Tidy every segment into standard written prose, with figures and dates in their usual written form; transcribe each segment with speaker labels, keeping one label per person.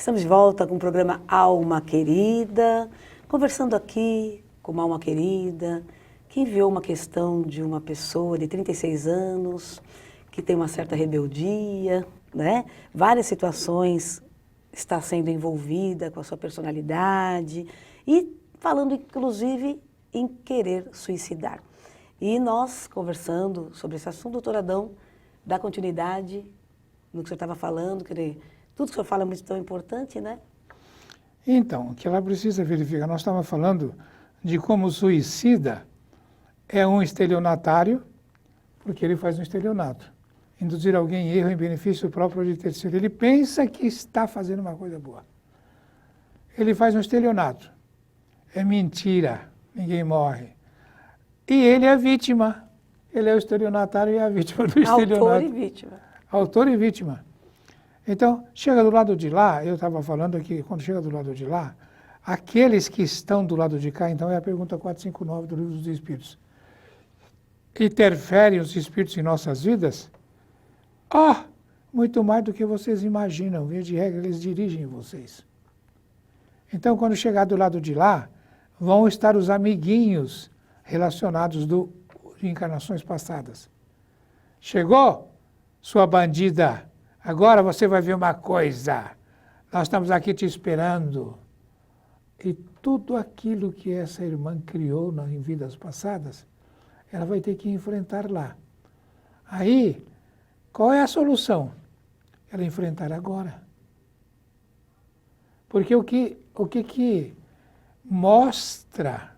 Speaker 1: Estamos de volta com o programa Alma Querida, conversando aqui com uma alma querida que enviou uma questão de uma pessoa de 36 anos, que tem uma certa rebeldia, né? Várias situações está sendo envolvida com a sua personalidade e falando inclusive em querer suicidar. E nós, conversando sobre esse assunto, doutor Adão, dá continuidade no que o senhor estava falando, que tudo que o senhor fala é muito tão importante, né?
Speaker 2: Então, o que ela precisa verificar, nós estávamos falando de como o suicida é um estelionatário, porque ele faz um estelionato. Induzir alguém em erro em benefício próprio de terceiro. Ele pensa que está fazendo uma coisa boa. Ele faz um estelionato. É mentira, ninguém morre. E ele é a vítima. Ele é o estelionatário e é a vítima do estelionato.
Speaker 1: Autor e vítima.
Speaker 2: Autor e vítima. Então, chega do lado de lá, eu estava falando aqui, quando chega do lado de lá, aqueles que estão do lado de cá, então é a pergunta 459 do Livro dos Espíritos, interferem os espíritos em nossas vidas? Muito mais do que vocês imaginam. Via de regra, eles dirigem vocês. Então, quando chegar do lado de lá, vão estar os amiguinhos relacionados de encarnações passadas. Chegou, sua bandida? Agora você vai ver uma coisa. Nós estamos aqui te esperando. E tudo aquilo que essa irmã criou em vidas passadas, ela vai ter que enfrentar lá. Aí, qual é a solução? Ela enfrentar agora. Porque o que mostra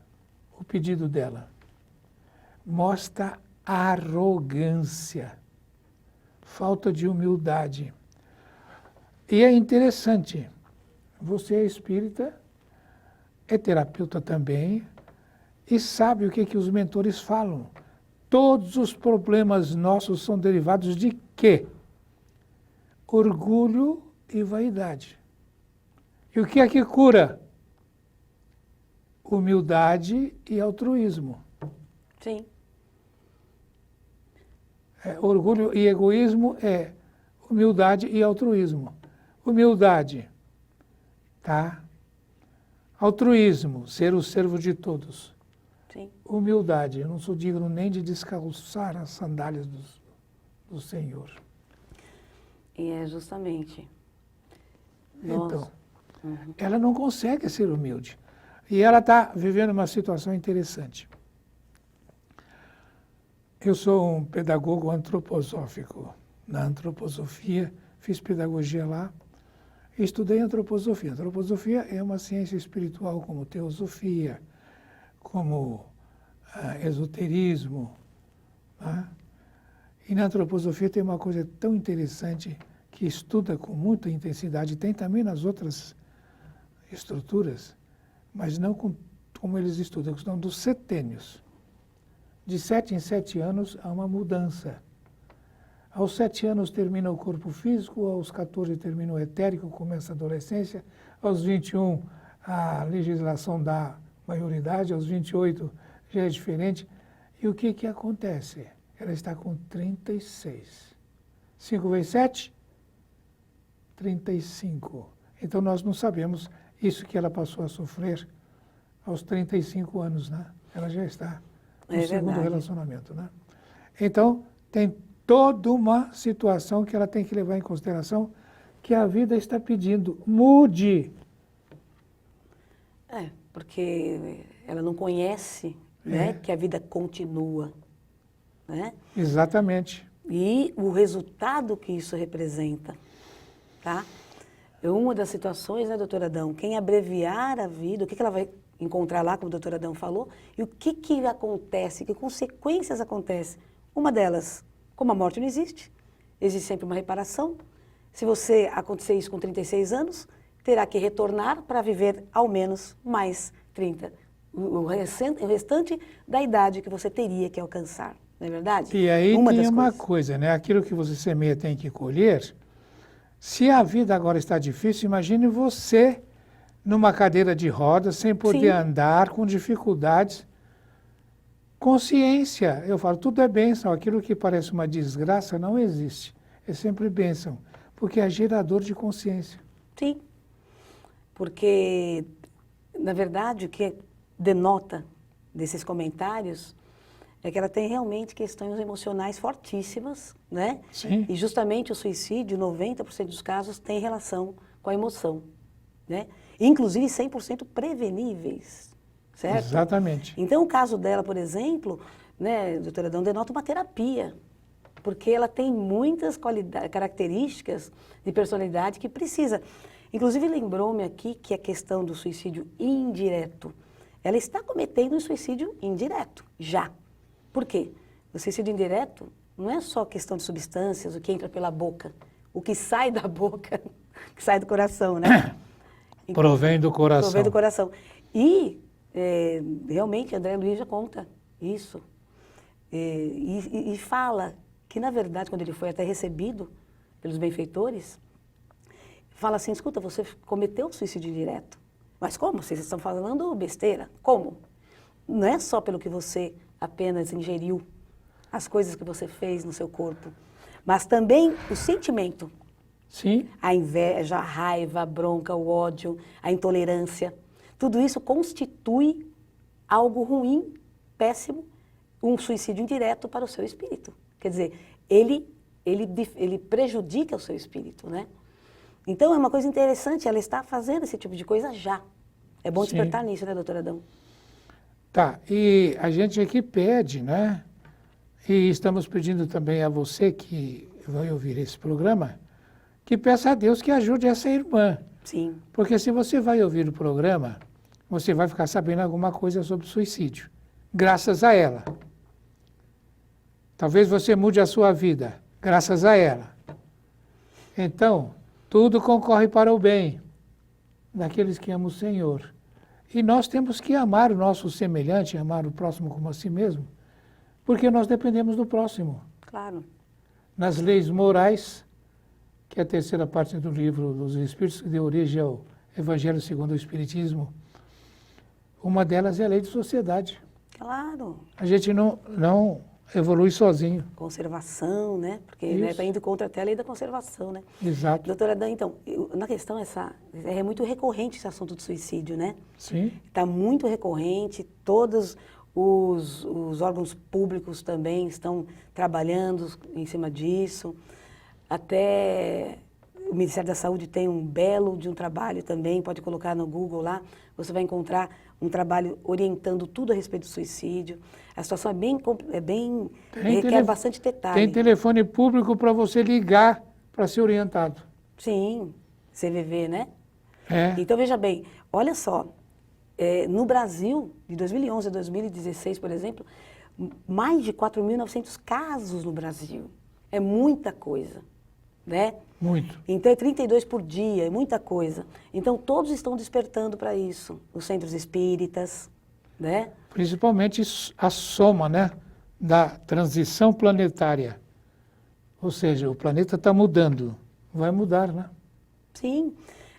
Speaker 2: o pedido dela? Mostra arrogância, falta de humildade. E é interessante, você é espírita, é terapeuta também, e sabe o que os mentores falam. Todos os problemas nossos são derivados de quê? Orgulho e vaidade. E o que é que cura? Humildade e altruísmo.
Speaker 1: Sim.
Speaker 2: Orgulho e egoísmo é humildade e altruísmo. Humildade, tá? Altruísmo, ser o servo de todos.
Speaker 1: Sim.
Speaker 2: Humildade, eu não sou digno nem de descalçar as sandálias do Senhor.
Speaker 1: E é justamente.
Speaker 2: Então, ela não consegue ser humilde. E ela está vivendo uma situação interessante. Eu sou um pedagogo antroposófico. Na antroposofia, fiz pedagogia lá, e estudei antroposofia. Antroposofia é uma ciência espiritual como teosofia, como esoterismo. Né? E na antroposofia tem uma coisa tão interessante que estuda com muita intensidade, tem também nas outras estruturas, mas não como eles estudam, estudam dos setênios. De 7 em 7 anos há uma mudança. Aos 7 anos termina o corpo físico, aos 14 termina o etérico, começa a adolescência, aos 21 a legislação da maioridade, aos 28 já é diferente. E o que acontece? Ela está com 36. 5 vezes 7? 35. Então nós não sabemos isso que ela passou a sofrer aos 35 anos, né? Ela já está no segundo relacionamento, né? Então, tem toda uma situação que ela tem que levar em consideração, que a vida está pedindo. Mude!
Speaker 1: Porque ela não conhece, né, que a vida continua, né?
Speaker 2: Exatamente.
Speaker 1: E o resultado que isso representa, tá? Uma das situações, né, doutor Adão, quem abreviar a vida, o que ela vai encontrar lá, como o doutor Adão falou, e o que acontece, que consequências acontecem. Uma delas, como a morte não existe, existe sempre uma reparação. Se você acontecer isso com 36 anos, terá que retornar para viver ao menos mais 30. O restante da idade que você teria que alcançar, não é verdade?
Speaker 2: E aí tem uma coisa, né? Aquilo que você semeia tem que colher. Se a vida agora está difícil, imagine você numa cadeira de rodas, sem poder andar, com dificuldades. Consciência, eu falo, tudo é bênção. Aquilo que parece uma desgraça não existe. É sempre bênção, porque é gerador de consciência.
Speaker 1: Sim. Porque, na verdade, o que denota desses comentários é que ela tem realmente questões emocionais fortíssimas, né?
Speaker 2: Sim.
Speaker 1: E justamente o suicídio, 90% dos casos, tem relação com a emoção, né? Inclusive 100% preveníveis, certo?
Speaker 2: Exatamente.
Speaker 1: Então, o caso dela, por exemplo, né, doutora Adão, denota uma terapia, porque ela tem muitas características de personalidade que precisa. Inclusive, lembrou-me aqui que a questão do suicídio indireto, ela está cometendo um suicídio indireto, já. Por quê? O suicídio indireto não é só questão de substâncias, o que entra pela boca, o que sai da boca, que sai do coração, né?
Speaker 2: Provém do coração.
Speaker 1: Provém do coração. E, realmente, André Luiz já conta isso. E fala que, na verdade, quando ele foi até recebido pelos benfeitores, fala assim, escuta, você cometeu suicídio indireto. Mas como? Vocês estão falando besteira. Como? Não é só pelo que você apenas ingeriu, as coisas que você fez no seu corpo, mas também o sentimento.
Speaker 2: Sim.
Speaker 1: A inveja, a raiva, a bronca, o ódio, a intolerância. Tudo isso constitui algo ruim, péssimo, um suicídio indireto para o seu espírito. Quer dizer, ele prejudica o seu espírito, né? Então, é uma coisa interessante, ela está fazendo esse tipo de coisa já. É bom despertar nisso, né, doutora Adão?
Speaker 2: Tá, e a gente aqui pede, né? E estamos pedindo também a você que vai ouvir esse programa, que peça a Deus que ajude essa irmã.
Speaker 1: Sim.
Speaker 2: Porque se você vai ouvir o programa, você vai ficar sabendo alguma coisa sobre suicídio, graças a ela. Talvez você mude a sua vida, graças a ela. Então, tudo concorre para o bem daqueles que amam o Senhor. E nós temos que amar o nosso semelhante, amar o próximo como a si mesmo, porque nós dependemos do próximo.
Speaker 1: Claro.
Speaker 2: Nas leis morais, que é a terceira parte do livro dos Espíritos, que deu origem ao Evangelho segundo o Espiritismo, uma delas é a lei de sociedade.
Speaker 1: Claro.
Speaker 2: A gente não evolui sozinho.
Speaker 1: Conservação, né? Porque está indo contra até a lei da conservação, né?
Speaker 2: Exato.
Speaker 1: Doutora Dan, então, na questão é muito recorrente esse assunto do suicídio, né?
Speaker 2: Sim.
Speaker 1: Está muito recorrente, todos os órgãos públicos também estão trabalhando em cima disso. Até o Ministério da Saúde tem um belo de um trabalho também, pode colocar no Google lá, você vai encontrar um trabalho orientando tudo a respeito do suicídio. A situação requer bastante detalhe.
Speaker 2: Tem telefone público para você ligar para ser orientado.
Speaker 1: Sim, CVV, né?
Speaker 2: É.
Speaker 1: Então, veja bem, olha só, no Brasil, de 2011 a 2016, por exemplo, mais de 4.900 casos no Brasil. É muita coisa, né?
Speaker 2: Muito.
Speaker 1: Então, é 32 por dia, é muita coisa. Então, todos estão despertando para isso. Os centros espíritas, né?
Speaker 2: Principalmente a soma, né, da transição planetária. Ou seja, o planeta está mudando. Vai mudar, né?
Speaker 1: Sim.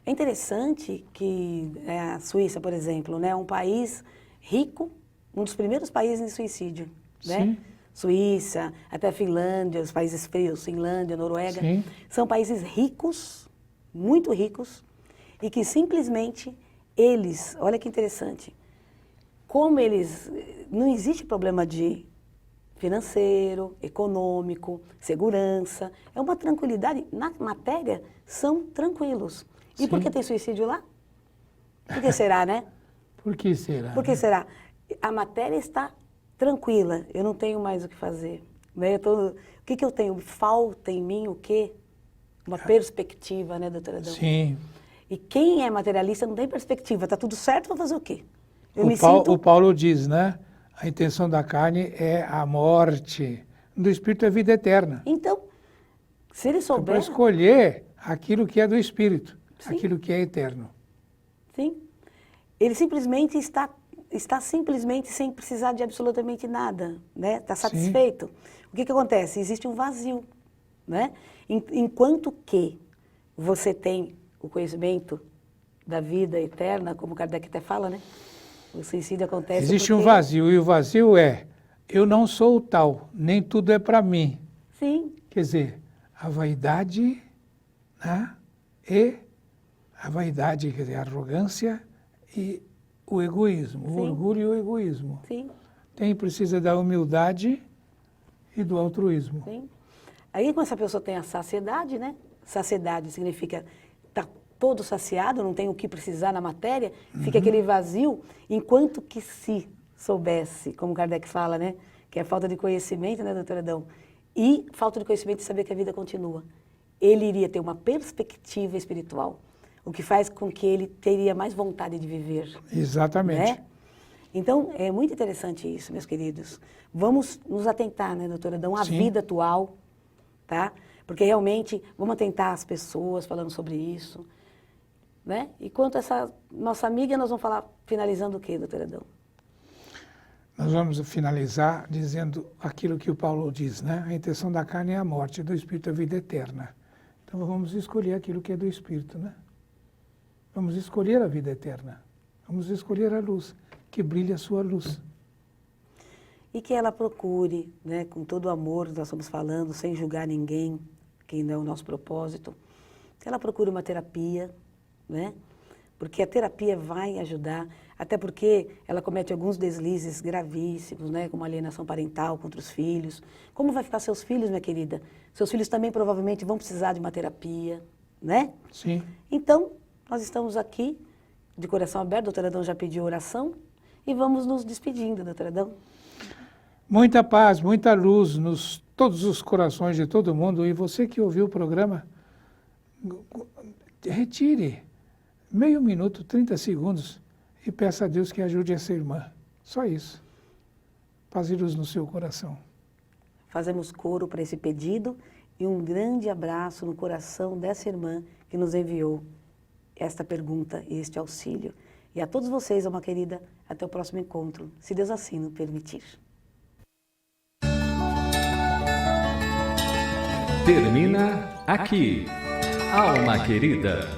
Speaker 1: É interessante que a Suíça, por exemplo, né, é um país rico, um dos primeiros países em suicídio, né?
Speaker 2: Sim.
Speaker 1: Suíça, até a Finlândia, os países frios, Finlândia, Noruega,
Speaker 2: Sim.
Speaker 1: são países ricos, muito ricos, e que simplesmente eles, olha que interessante, como eles, não existe problema de financeiro, econômico, segurança, é uma tranquilidade, na matéria são tranquilos. E por
Speaker 2: Sim.
Speaker 1: que tem suicídio lá? Por que será, né?
Speaker 2: Por que será?
Speaker 1: Por que será? A matéria está tranquila, eu não tenho mais o que fazer. Né? O que eu tenho? Falta em mim o quê? Uma perspectiva, né, doutora Adão?
Speaker 2: Sim.
Speaker 1: E quem é materialista não tem perspectiva, está tudo certo, vou fazer o quê?
Speaker 2: O Paulo diz, né? A intenção da carne é a morte, do espírito é a vida eterna.
Speaker 1: Então, se ele
Speaker 2: Então,
Speaker 1: souber...
Speaker 2: para escolher aquilo que é do espírito,
Speaker 1: Sim.
Speaker 2: aquilo que é eterno.
Speaker 1: Sim. Ele simplesmente está simplesmente sem precisar de absolutamente nada, né? Está satisfeito. Sim. O que acontece? Existe um vazio, né? Enquanto que você tem o conhecimento da vida eterna, como Kardec até fala, né? O suicídio acontece
Speaker 2: Existe um vazio, e o vazio é, eu não sou o tal, nem tudo é para mim.
Speaker 1: Sim.
Speaker 2: Quer dizer, a vaidade, né? E A vaidade, quer dizer, a arrogância e o egoísmo,
Speaker 1: Sim.
Speaker 2: o orgulho e o egoísmo.
Speaker 1: Sim,
Speaker 2: Precisa da humildade e do altruísmo.
Speaker 1: sim. Aí, quando essa pessoa tem a saciedade, né? Saciedade significa estar todo saciado, não tem o que precisar na matéria, fica aquele vazio, enquanto que se soubesse, como Kardec fala, né? Que é falta de conhecimento, né, doutora Adão? E falta de conhecimento de saber que a vida continua. Ele iria ter uma perspectiva espiritual, o que faz com que ele teria mais vontade de viver.
Speaker 2: Exatamente.
Speaker 1: Né? Então, é muito interessante isso, meus queridos. Vamos nos atentar, né, doutora Adão, à
Speaker 2: Sim.
Speaker 1: vida atual, tá? Porque realmente vamos atentar as pessoas falando sobre isso, né? E quanto a essa nossa amiga, nós vamos falar, finalizando o quê, doutora Adão?
Speaker 2: Nós vamos finalizar dizendo aquilo que o Paulo diz, né? A intenção da carne é a morte, do espírito é a vida eterna. Então vamos escolher aquilo que é do espírito, né? Vamos escolher a vida eterna. Vamos escolher a luz, que brilhe a sua luz.
Speaker 1: E que ela procure, né, com todo o amor, nós estamos falando, sem julgar ninguém, que não é o nosso propósito, que ela procure uma terapia, né? Porque a terapia vai ajudar, até porque ela comete alguns deslizes gravíssimos, né, como alienação parental contra os filhos. Como vai ficar seus filhos, minha querida? Seus filhos também provavelmente vão precisar de uma terapia, né?
Speaker 2: Sim.
Speaker 1: Então, nós estamos aqui, de coração aberto, a doutora Adão já pediu oração, e vamos nos despedindo, doutora Adão.
Speaker 2: Muita paz, muita luz nos todos os corações de todo mundo. E você que ouviu o programa, retire meio minuto, 30 segundos e peça a Deus que ajude essa irmã. Só isso. Paz e luz no seu coração.
Speaker 1: Fazemos coro para esse pedido e um grande abraço no coração dessa irmã que nos enviou esta pergunta e este auxílio. E a todos vocês, alma querida, até o próximo encontro, se Deus assim nos permitir.
Speaker 3: Termina aqui, Alma Querida.